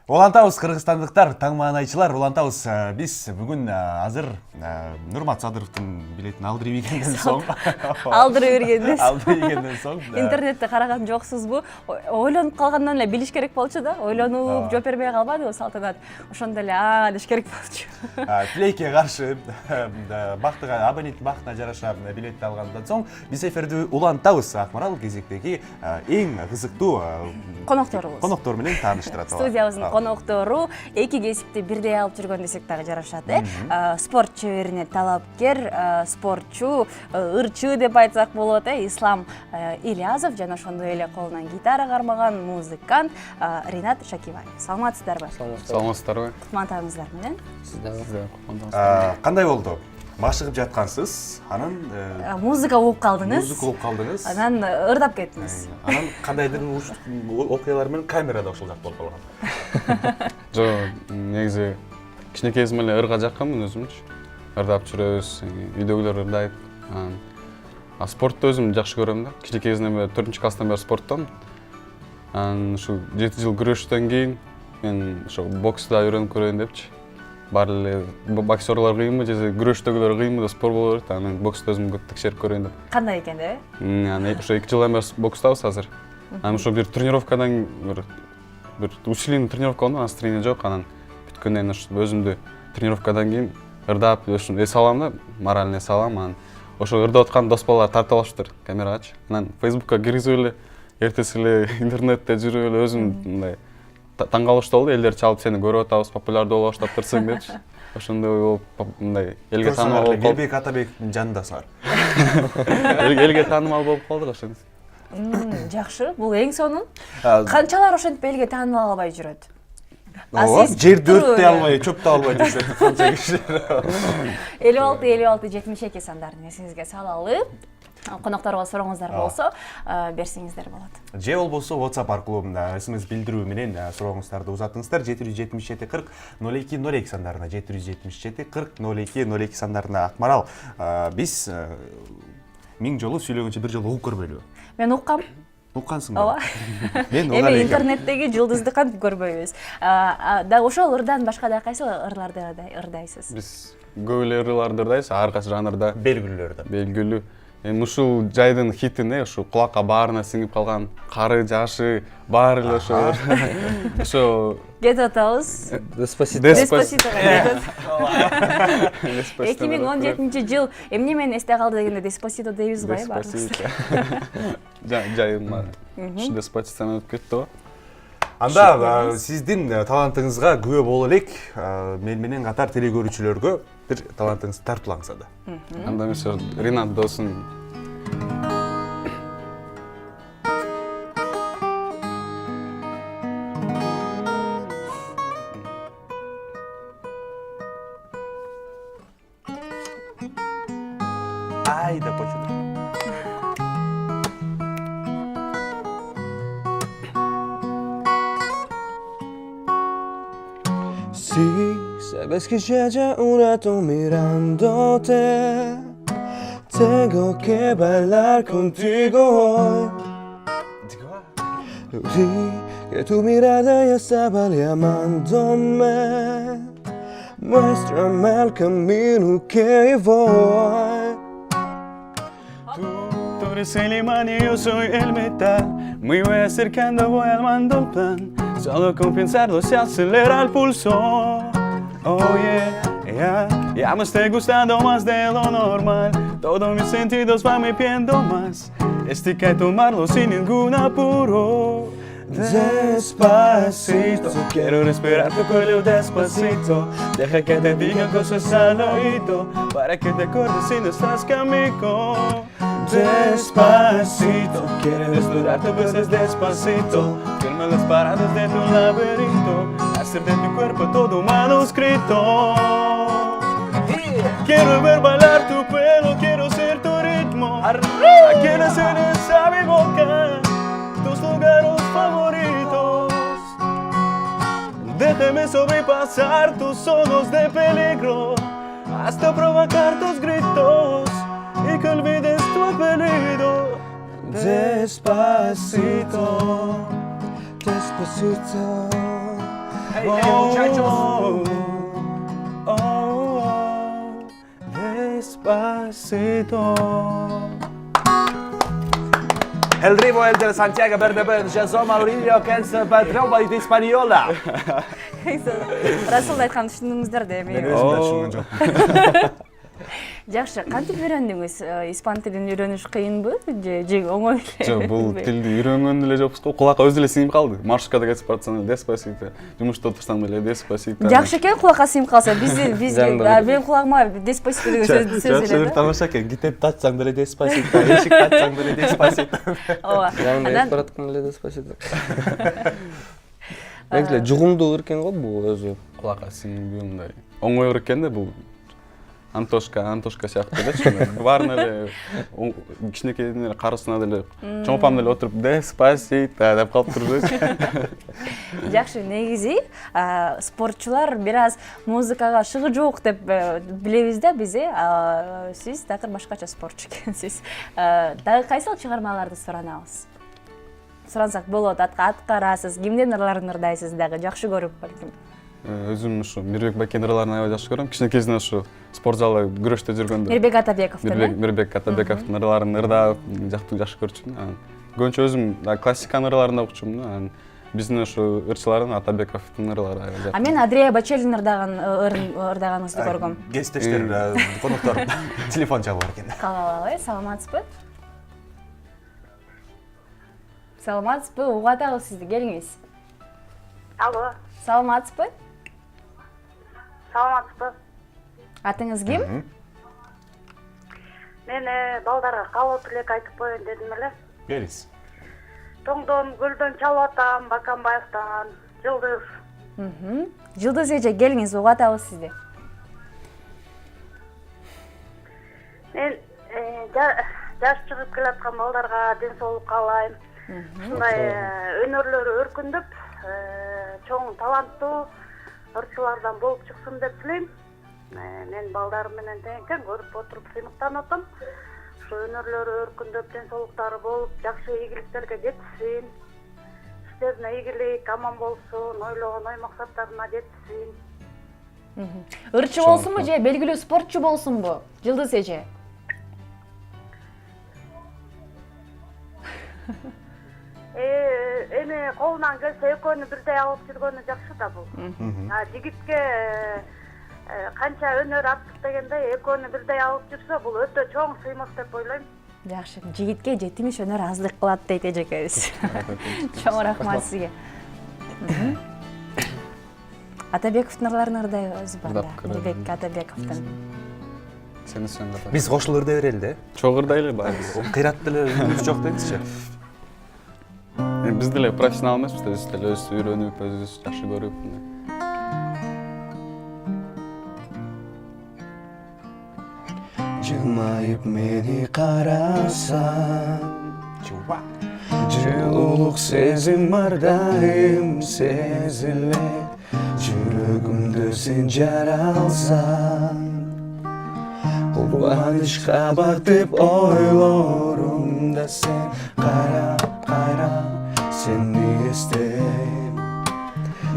Улантабыз кыргызстандыктар, таңмаанайчылар, улантабыз. Биз бүгүн азыр Нурмат Садыровдун билетин алдырып ийгенден соң, интернетте караган жоксузбу? Ойлонуп калгандан эле билиш керек болчу да. Ойлонуп жооп бербей калбадыбы Салтанат? Ошондо эле деш керек болчу. Тилекке каршы бактыга, абоненттин бактына жараша билетти алгандан соң биз эфирди улантабыз. Акмарал кезектеги эң кызыктуу коноктор менен тааныштырат. Студиябыздын коноктору эки кесипти бирдей алып жүргөн десек дагы жарашат. Спорт чеберине талапкер, спортчу, ырчы деп айтсак болот, Ислам Ильязов жана ошондой эле колунан гитара кармаган музыкант Ринат Шакибаев. Саламатсыздарбы? Саламатсыздарбы? Кутмандарыңыздар менен. Сиздерди. Кандай болду? Машыгып жаткансыз, анан музыка угуп калдыңыз. Анан ырдап кеттиңиз. Анан кандайдыр окуялар менен камерада ошол жак болуп калган. Жок, негизи кичинекей кезимден эле ырга жакканмын өзүмчү. Ырдап жүрөбүз, үйдөгүлөр ырдайт. Спортты өзүм жакшы көрөм да. Кичинекей кезимден бери 4-класстан бери спорттон. Анан ушу 7 жыл күрөштөн кийин мен ошо бокста үйрөнүп көрөйүн депчи. Бар эле боксерлор кыйынбы же күрөштөгүлөр кыйынбы деп спор боло берет. Анан бокста өзүм текшерип көрөйүн деп. Кандай экен деп? Анан ошо 2 жылдан бери бокстабыз азыр. Анан ошо бир тренировкадан бир усиленный тренировка болду, настроение жок. Анан бүткөндөн кийин өзүмдү тренировкадан кийин ырдап эс алам да, моральный эс алам. Анан ошо ырдап аткан дос балалар тартып алыштыр камерагачы. Анан Facebookка киргизип эле, эртеси эле интернетте жүрүп эле өзүм мындай таң калыштуу болду. Элдер чалып сени көрүп атабыз, популярдуу болуп баштаптырсың депчи. Ошондой болуп мындай элге таанымал болуп калдык. Элбек Атабектин жанындасыңар. Элге таанымал болуп калдык ошондо. Жакшы, бул эң сонун. Канчалар ошентип элге таанымал албай жүрөт? Жерди өрттөй албай, чөптөй албай жүрөт канча кишилер. 56-72 сандарын эсиңизге салалы. Конокторго сурооңуздар болсо берсеңиздер болот. Же болбосо WhatsApp аркылуу SMS билдирүү менен сурооңуздарды узатыңыздар. 777-40-02-02 сандарына, 777-40-02-02 сандарына. Акмарал, биз 1000 жолу сүйлөгөнчө бир жолу угуп көрбөйлүбү? Мен уккам. Уккансыңбы? Ооба. Эми интернеттеги жылдызды кантип көрбөйбүз? Да ошол ырдан башка да кайсы ырларды ырдайсыз? Биз көп эле ырларды ырдайбыз, ар кайсы жанрда белгилүү. Эми ушул жайдын хитине, ушу кулакка баарына сиңип калган кары, жашы, баары эле ошо кетип атабыз. Деспасито. 2017 жыл эмне менен эсте калды дегенде Деспасито дейбиз го, баарыбыз. Жайыма ушу Деспаситодан өтүп кетти го. Анда сиздин талантыңызга күбө боло элек, мен менен катар теле көрүүчүлөргө бир талантыңызды тартуулаңыз анда. Анда мисалы Ринат досун Айда почуна. Sí, sabes que ya llevo un rato mirándote. Tengo que bailar contigo hoy. Vi que tu mirada ya estaba llamándome. Muéstrame el camino que voy. Tú eres el imán y yo soy el metal. Me voy acercando, voy armando el plan. Solo con pensarlo se acelera el pulso. Oh yeah, ya me estoy gustando más de lo normal. Todos mis sentidos van me pidiendo más. Este que hay tomarlo sin ningún apuro. Despacito, quiero respirar tu cuello despacito. Deja que te diga cosas al oído, para que te acuerdes si no estás conmigo. Despacito, quiero desnudar tus besos despacito. Firma las paradas de tu laberinto, hacer de tu cuerpo todo un manuscrito. Quiero ver bailar tu pelo, quiero ser tu ritmo. Quiero ser esa mi boca. déjeme sobrepasar tus zonas de peligro hasta provocar tus gritos y que olvides tu apellido. Despacito, despacito. Hey, muchachos. Despacito. El ritmo es de Santiago Bernabéu, José Mourinho, que es patrón de Española. расылды айтканды түшүндүңүздөр да Мен эми өзім де түсінген жоқпын. жакшы кантип үйрөндүңүз испан тилин үйрөнүш кыйынбы же оңой эле Жок, бул тилди үйрөнгөн деле жокпуз го. Кулакка өзү эле сиңип калды. Маршруткада кетип баратсаң эле деспасито, жумушта отурсаң эле деспасито. жакшы экен кулакка сыйынып калса биз менин кулагыма деспасито деген сөз Жакшы эле бир тамаша экен. Китепти ачсаң деле деспасито, эшикти ачсаң деле деспасито. ооба Жаңында анан бараткан эле деспасито. Негизи жугумдуу экен го бул өзү. Кулакка сиңбей мындай. Оңой экен да бул. Антошка сыяктуу да чын. Баарына эле кичинекейден карысына деле чоң апам деле отуруп деспасито деп калып турду. жакшы негизи спортчулар бир аз музыкага шыгы жок деп билебиз да биз сиз такыр башкача спортчу экенсиз дагы кайсыл чыгармаларды суранабыз сурансак болот аткарасыз кимдин ырларын ырдайсыз дагы жакшы көрүп балким Өзүм ушу Мирбек Байкенин ырларын аябай жакшы көрөм. Кичинекейден ушу спорт залда күрөштө жүргөндө Мирбек Атабековдун Мирбек Атабековдун ырларын ырдап жакшы көрчүмүн. Көбүнчө өзүм классиканын ырларын да укчумун. Биздин ушу ырчылардын Атабековдун ырлары аябай жакшы. мен Андрея Бачелин ырдаганыңызды көргөм Кесиптештер, коноктор телефон чалып бар экен. калабалы саламатсызбы угуп атабыз сизди келиңиз Алло, саламатсызбы саламатсызбы? атыңыз ким Мен балдарга калоо тилек айтып коеюн дедим эле. Келиңиз. Тоңдон, Гүлдөн чалып атам, Баканбаевден, Жылдыз. жылдыз эже келиңиз угуп атабыз сизди Мен жаш чыгып келаткан балдарга ден соолук каалайм. Ушундай өнөрлөрү өркүндөп, чоң таланттуу ырчылардан болуп чыксын деп тилейм. Мен балдарым менен теңкен көрүп отуруп сыймыктанып атам. Ушу өнөрлөрү өркүндөп, ден соолуктары болуп, жакшы ийгиликтерге жетишсин. Иштерине ийгилик, аман болсун, ойлогон ой максаттарына жетишсин. ырчы болсунбу же белгилүү спортчу болсунбу жылдыз эже Эми колунан келсе экөөнү бирдей алып жүргөнү жакшы да бул. Жигитке канча өнөр артык дегендей экөөнү бирдей алып жүрсө бул өтө чоң сыймык деп ойлойм. жакшы жигитке жетимиш өнөр аздык кылат дейт эжекебиз чоң рахмат сизге Атабековдун ырларын ырдайбызбы анда Мирбек Атабековдун Сени сөндүр. Биз кошулуп ырдай берели да. Чогуу ырдайлы байбыз. Кыйрат деле үнүбүз жок деңизчи. Биз деле профессионал эмеспиз, биз деле өз үйрөнүп, өзүбүз жакшы көрүп. Жылмайып мени карасаң, Чуа. жылуулук сезим ардайым сезилет, жүрөгүмдө сен жаралсаң. Кубанычка бак деп ойлорумда сен кайра сени эстейм.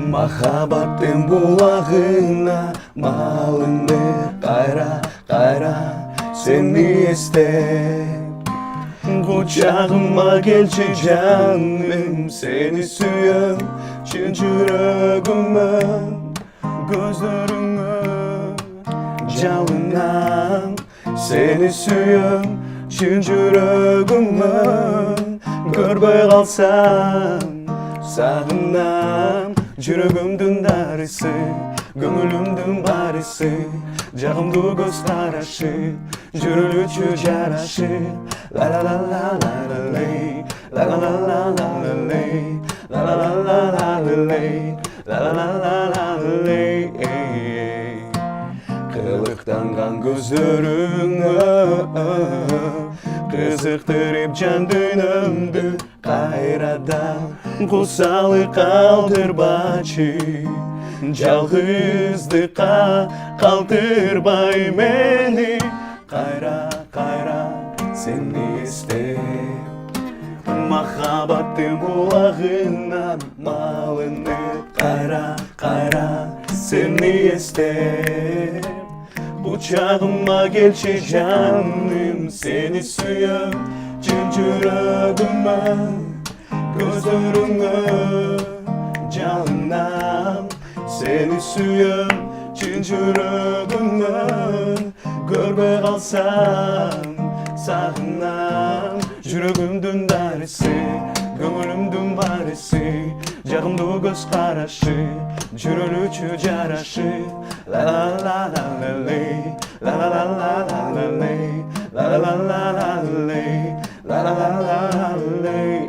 Махаббаттын булагына малын бер кайра сени эстейм. Кучагыма келчи жаным, сени сүйөм чын жүрөгүмөн, көздөрүңөн жалынам. Seni suyum çın жүрөгүмөн, көрбөй калсам сагынам. Жүрөгүмдүн дарысы, көңүлүмдүн барысы, жагымдуу көз карашы, жүрүлүчү жарашы. La la la la la la lay, la la la la la la lay, la la la la la la lay, la la la la la lay. Kılıktangan gözlerine kızıktırıp can dönümdü kayradan Kusalı kaldır başı жалгыздыкка калтырбай мени, кайра сени эстеп, махаббаттын булагынан малынып, кайра сени эстеп, кучагыма келчи жаным, сени сүйөм чын жүрөгүмөн, көздөрүңө жалынам, сени сүйөм чын жүрөгүмөн, көрбөй калсам сагынам, жүрөгүмдүн дарысы, көңүлүмдүн барысы, жагымдуу көз карашы, жүрөлүчү жарашы, ла ла ла ла ла лей, ла ла ла ла ла ла лей, ла ла ла ла ла лей, ла ла ла ла лей.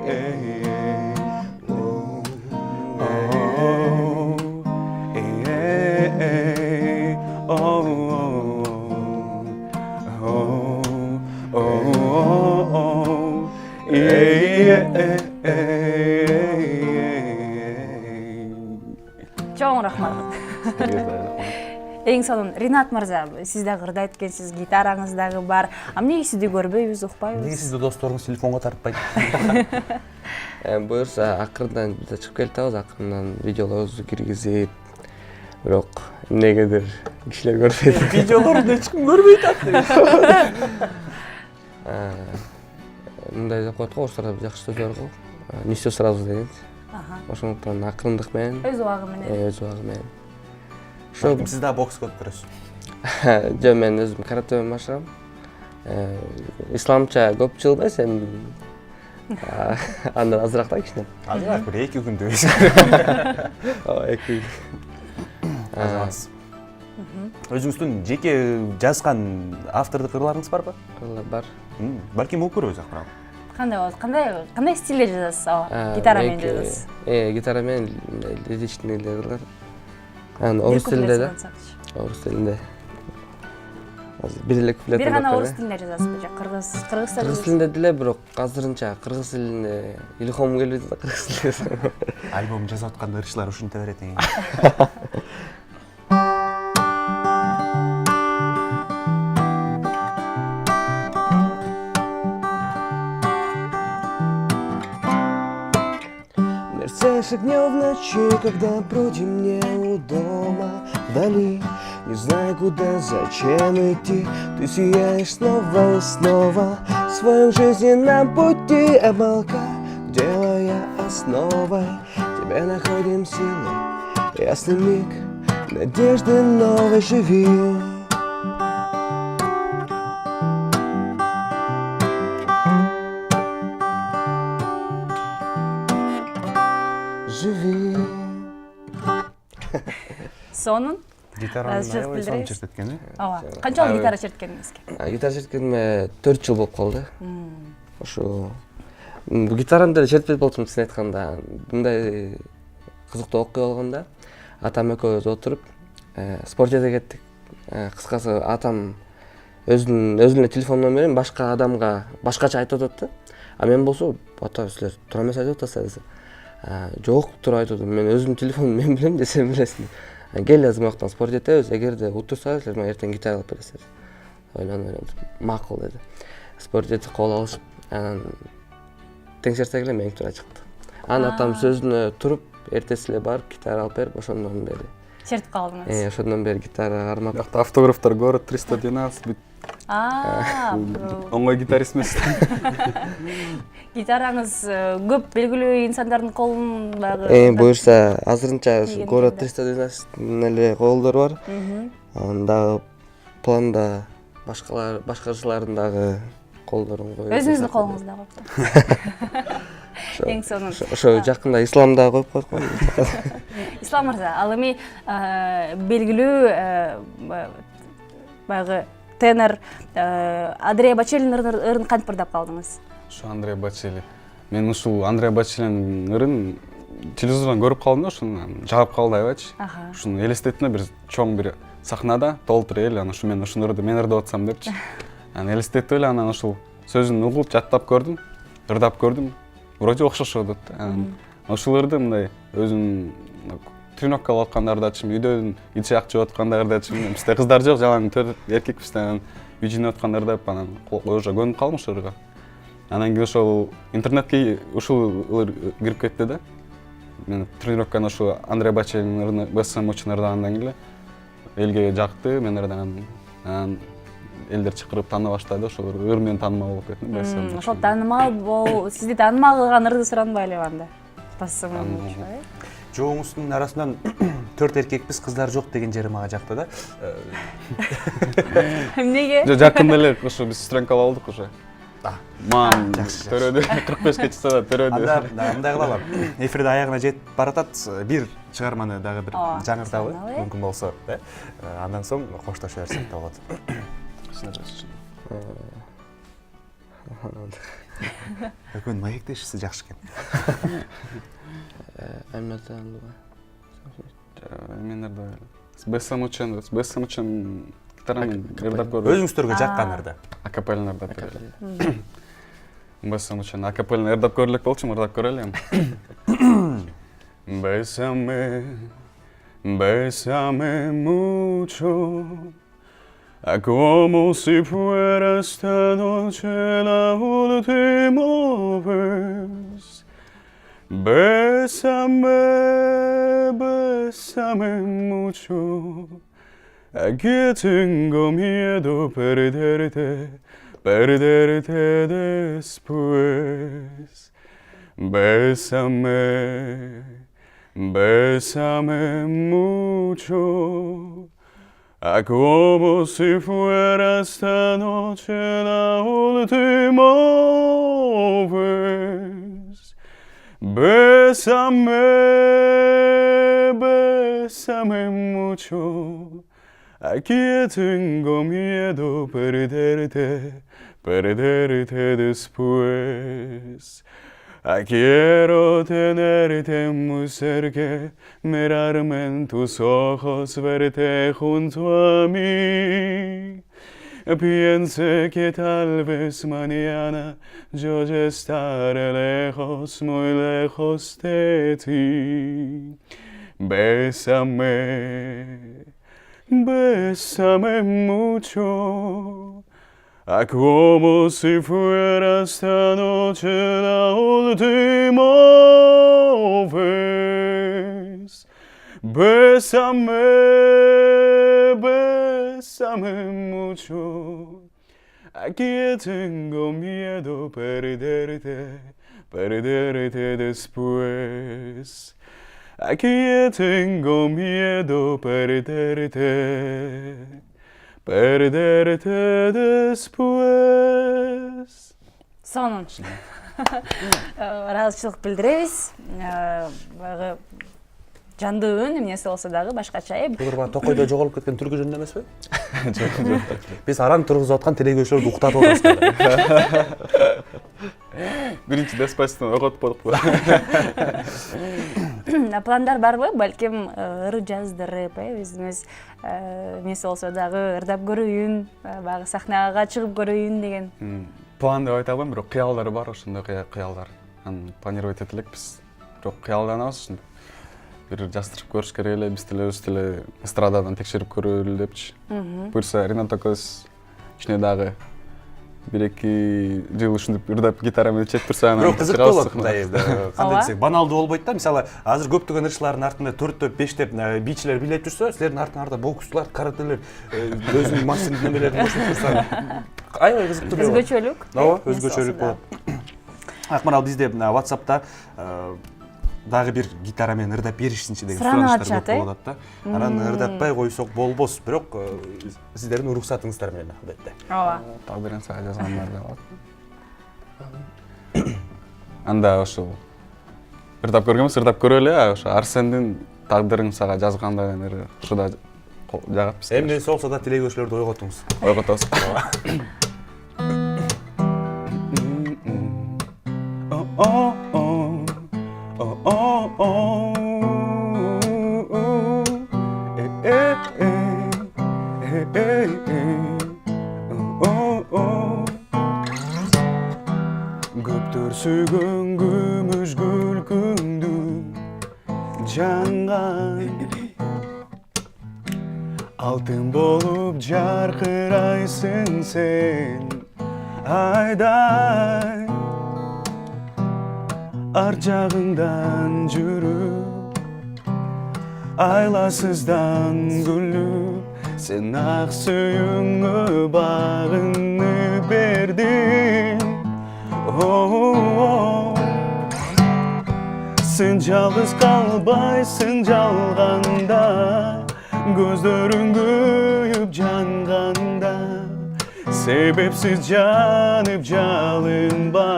Чоң рахмат. Эң сонун Ринат мырза, сиз дагы ырда эткенсиз, гитараңыз дагы бар. Эмнеге сизди көрбөйбүз, укпайбыз? Неге сизди досторуңуз телефонго тартпайт? Буюрса акырындан биз чыгып келатабыз, акырындан видеолорубузду киргизип, бирок эмнегедир кишилер көрбөйт. Видеолорду эч ким көрбөйт атты. Мындай деп коет го, орустарда жакшы сөз бар го. Не все сразу деген. Ошондуктан акырындык менен, Өз убагы менен. өз убагы менен. Ошо сиз да бокс көрүп турасыз. Жо, мен өзүм каратемен баштагам. Исламча көп жылбайс, эми андан азыраак да кичине. Азыраак бир 2 күндө. Эки. Өзүңүздүн жеке жазган автордук ырларыңыз барбы? Бар. Балким угуп көрөбүз акырын. Кандай стилде жазасыз? Гитара менен жазасыз. Гитара менен лиричный ырлар. Орус тилинде да. Орус тилинде. Азыр бир эле куплет. Бир гана орус тилинде жазасызбы же кыргызча? Кыргыз тилинде деле, бирок азырынча кыргыз тилинде илхом келбейт да, кыргыз тилинде. Альбом жазып атканда ырчылар ушинте берет экен. Мерцаешь огнём в ночи, когда вроде мне у дома вдали. Не знаю куда, зачем идти, ты сияешь снова и снова в своем жизненном пути. Обмолка, делая основой, тебя находим силы, ясный миг, надежды новой живи. Живи. Сонун. Гитараны Жазып аябай сонун билдиребиз. чертеткен, э? Ооба. Канчалык Аябай. гитара черткениңизге? Гитара черткениме 4 жыл болуп калды. Ошо гитараны деле чертпей болчумун, чын айтканда. Мындай кызыктуу окуя болгондо атам экөөбүз отуруп спортжайга кеттик. Кыскасы атам өзүнүн телефон номерин башка адамга башкача айтып атат да. А мен болсо, ата силер туура эмес айтып атасыздар десе. Жок, туура айтып атам. Мен өзүмдүн телефонумду мен билем десем билесиң. Кел азыр мактан спорт жетебиз, эгерде утурсаңыздар мен эртең гитара алып бересиз. Ойлонуп, макул деди. Спорт жетип кол алышып, анан теңшерсек эле менин туура чыкты. Анан атам сөзүнө туруп, эртеси эле барып гитара алып берип, ошондон бери. Чертип калдыңыз. Ошондон бери гитара кармап. Бакта автографтар көрөт 312 бүт. Оңой гитарист эмес. Гитараңыз көп белгилүү инсандардын колун багы. Буюрса азырынча город 312 эле колдор бар. Анан дагы планда башкачылардын дагы колдорун коюп. Өзүңүздүн колуңузда коюпту. Эң сонун. Ошо жакында исламда коюп койдук го. Ислам мырза, ал эми белгилүү баягы тенор Андреа Бочеллинин ырын кантип ырдап калдыңыз? Ошо Андреа Бочелли. Мен ушул Андреа Бочеллинин ырын телевизордон көрүп калдым да, ошону жагып калды аябайчы. Ушуну элестеттим, бир чоң бир сахнада толтур эл, анан ушу мен ушуну ырды, мен ырдап атсам депчи. Анан элестетип эле анан ушул сөзүн угуп жаттап көрдүм, ырдап көрдүм. Вроде окшошот да. Анан ушул ырды мындай өзүм тренировка кылып аткандар дачы, үйдөн ичак жеп аткандар дачы, бизде кыздар жок, жалаң 4 эркекпиз да, үй жыйнап аткандар деп анан уже көнүп калдым ошолорго. Анан кийин ошол интернетке ушул кирип кетти да. Мен тренировканы ошо Андрей Бачелин БСМ үчүн ырдагандан кийин элге жакты, мен ырдаган. Анан элдер чакырып тааный баштады, ошолор ыр менен таанымал болуп кеттим БСМ. Ошол таанымал сизди таанымал кылган ырды суранбай эле анда. БСМ үчүн. Жоңуңуздун арасынан 4 эркекпиз, кыздар жок деген жери мага жакты да. Эмнеге? Жакында эле ошо биз стренкалап алдык уже. Мам, Жакшы. төрөдө 45 чыкса да төрөдө. Анда мындай кылалы. Эфирде аягына жетип баратат. Бир чыгарманы дагы бир жаңырталы, мүмкүн болсо, да. Андан соң коштошо берсек да болот. Экөөнүн маектешиси жакшы экен. Мен ырда БСМ үчүн гитарамен ырдап көрдүм. Өзүңүздөргө жаккан ырды. Акапеллен ырдап көрөлү. БСМ үчүн акапеллен ырдап көрөлүк болчумун, ырдап көрөлү эми. Bésame mucho, como si fuera esta noche la última vez. Bésame mucho, aquí tengo miedo perderte después. Bésame mucho, como si fuera esta noche la última vez. Bésame mucho, aquí tengo miedo perderte después. Quiero tenerte muy cerca, mirarme en tus ojos, verte junto a mí. Piense que tal vez mañana yo ya estaré lejos, muy lejos de ti. Bésame mucho, como si fuera esta noche la última vez. Bésame mucho, aquí tengo miedo perderte después. Aquí tengo miedo perderte después. Сонун. Ыраазычылык билдиребиз. Баягы жандуу үн эмнеси болсо дагы башкача. Булар баа токойдо жоголуп кеткен түркү жөнүндө эмеспи? Жок. Биз араң тургузуп аткан телегөчөлөрдү уктатып атабыз. Биринчи Деспаситону оготуп койдук. Пландар барбы? Балким ыр жаздырып, өзүбүз эмеси болсо дагы ырдап көрөйүн, баягы сахнага чыгып көрөйүн деген. План деп айта албайм, бирок кыялдар бар, ошондой кыялдар. Аны планировать этелекпиз. Бирок кыялданабыз ушинтип. Бир жастырып көрүш керек эле, биз деле өз деле эстрададан текшерип көрөлү депчи. Буюрса Ринат акыбыз кичине дагы 1-2 жыл ушинтип ырдап гитара менен чечип турса анан бирок кызык болот мындай кандай десек, баналдуу болбойт да. Мисалы, азыр көптөгөн ырчылардын артында 4-төп, 5-төп бийчилер билеп жүрсө, силердин артыңарда боксчулар, карателер өзүнүн мастер немелерин кошуп турса, аябай кызыктуу болот. Өзгөчөлүк. Ооба, өзгөчөлүк болот. Акмарал, бизде WhatsApp'та дагы бир гитара менен ырдап беришсинчи деген суранычтар көп болуп атат да. Анан ырдатпай койсок болбос, бирок сиздердин уруксатыңыздар менен албетте. Ооба. Тагдырын сага жазгандар да болот. Анда ошол ырдап көргөнбүз, ырдап көрөлү, ошо Арсендин Тагдырын сага жазгандагы ыры ушуда жагат бизге. Эмнеси болсо да тилегөчөлөрдү ойготуңуз. Ойготобуз. Көптөр сүйгөн күмүш күлкүңдү жанған алтын болып жарқырайсың сен айдай ар жағыңдан жүріп айласыздан күліп сен ақ сүйіңе бағыңды бердің сен жалғыз қалбайсың жалғанда көздерің күйіп жанғанда себепсіз жанып жалынба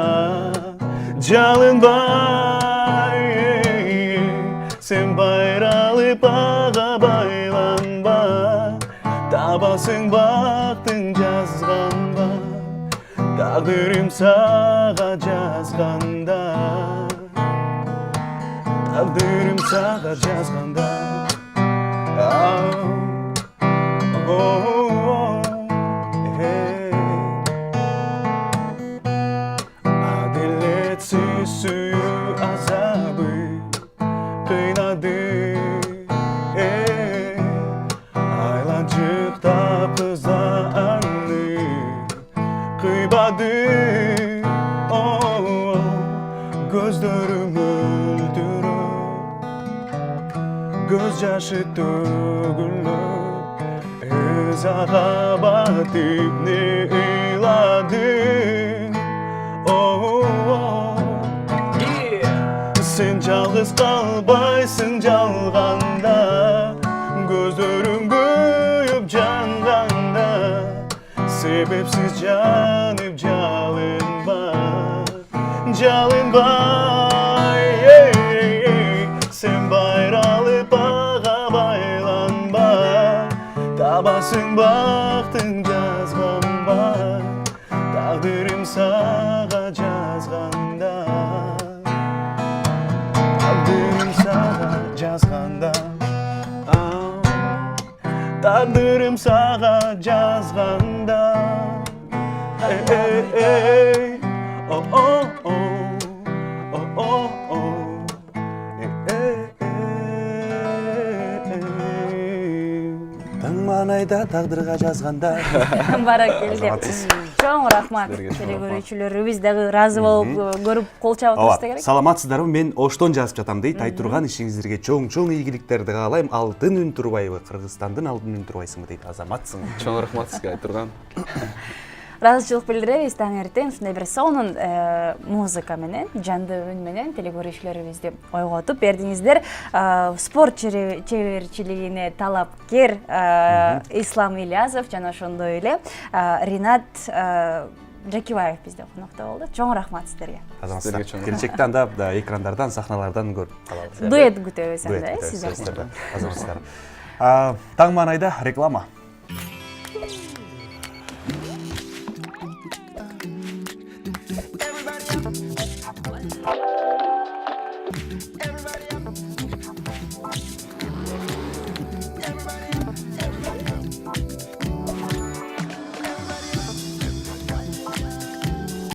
сен байралып аға байланба табасың бақтың жазғанда тағдырым саға жазғанда тағдырым саға жазғанда әділетсіз сүю азабы қинады айланшықта қызаны қипады көздерім көз жашы төгіліп ызаға батып не ыйладың сен жалғыз қалбайсың жалғанда көздерің күйіп жанғанда себепсіз жанып жалынба сен байралып аға байланба табасың бақтың жазғанба тағдырым саға жазғанда тағдырым саға жазғанда тағдырым саға жазғанда Таңманайда тағдырға жазғанда. Баракелде. Чоң рахмат. Телекөрүүчүлөрүбүз дагы ыраазы болуп көрүп кол чабып турса керек. Саламатсыздарбы? Мен Оштон жазып жатам дейт. Айтурган ишиңиздерге чоң ийгиликтерди каалайм. Алтын үн Турбаева, Кыргызстандын алтын үн Турбайсыңбы дейт. Азаматсың. Чоң рахмат сизге Айтурган. Ыраазычылык билдиребиз таңертең ушундай бир сонун музыка менен, жанды үн менен телекөрүүчүлөрүбүздү ойготуп бердиңиздер. Спорт чеберчилигине талапкер Ислам Ильязов жана ошондой эле Ринат Жакибаев бизде конокто болду. Чоң рахмат сиздерге. Азаматсыздар. Келечекте анда экрандардан, сахналардан көрүп калабыз. Дуэт күтөбүз анда, сиздер. Азаматсыздар. Таңманайда реклама.